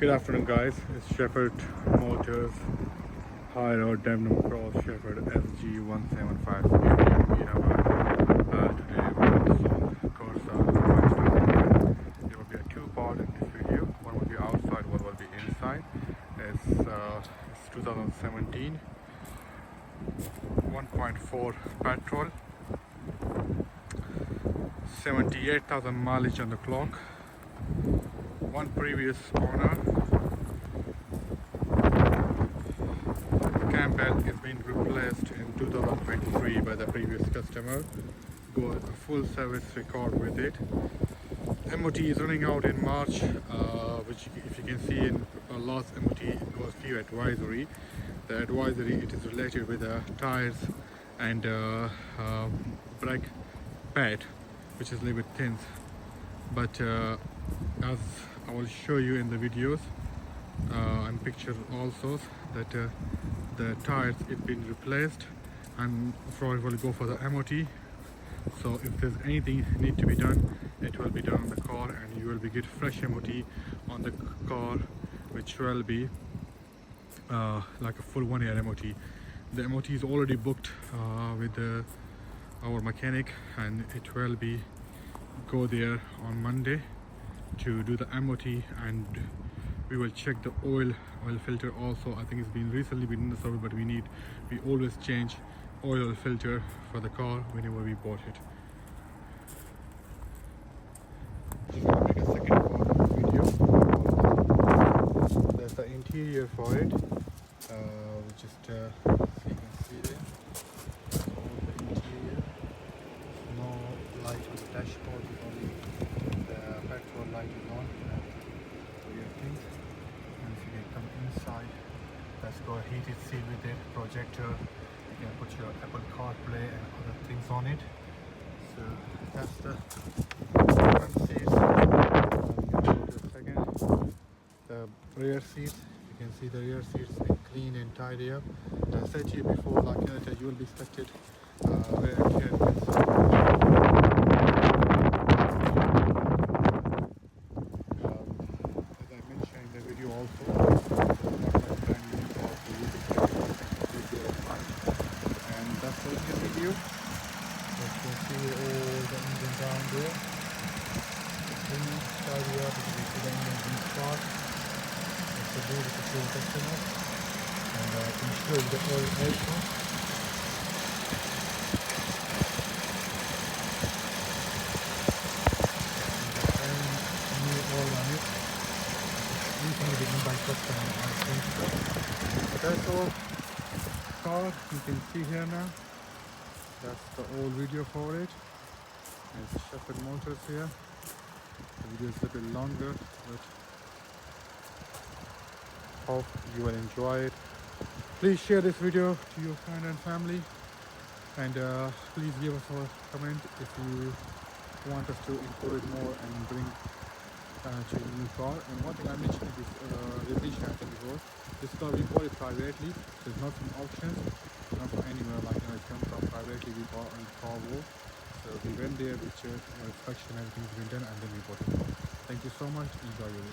Good afternoon, guys. It's SHAFFORD Motors High Road Deadman Cross SHAFFORD SG175. We have today Vauxhall Corsa. There will be a two-part in this video. One will be outside, one will be inside. It's 2017 1.4 petrol, 78,000 mileage on the clock. One previous owner. Cambelt is being replaced in 2023 by the previous customer. Got a full service record with it. MOT is running out in March, which if you can see in last MOT it was few advisory. The advisory, it is related with the tires and brake pad, which is a little bit thin. But as I will show you in the videos and pictures also, that the tires is been replaced and probably will go for the MOT. So if there's anything need to be done, it will be done on the car, and you will be get fresh MOT on the car, which will be like a full 1 year MOT. The MOT is already booked with our mechanic, and it will be go there on Monday to do the MOT, and we will check the oil filter also. I think it's been recently been in the service, but we always change oil filter for the car whenever we bought it. Just gonna make a second part of the video. There's the interior for it. Just so you can see there. All the interior. No light on the dashboard, only the petrol light is on. Weird things. And if you can come inside, that's got a heated seat with it, projector. You can put your Apple CarPlay and other things on it. So that's the front seats. The rear seats. You can see the rear seats clean and tidy up. I said to you before, like that you will be expected wear and tear. As I mentioned in the video also, and that's the engine video. You can see all the engine down there. Clean, tidy up. You can see the engine in spot. It's a beautiful customer, and I can show you the oil also. New oil on it. Recently given by customer, I think. That's all car you can see here now. That's the old video for it. There's SHAFFORD Motors here. The video is a bit longer, but hope you will enjoy it. Please share this video to your friend and family, and please give us a comment if you want us to encourage more and bring to a new car. And one thing I mentioned is before, this car we bought it privately. There's not from auctions, not from anywhere, like it comes from privately. We bought on Vauxhall. So we went there, we checked, inspection, everything's been done, and then we bought it. Thank you so much. Enjoy your video.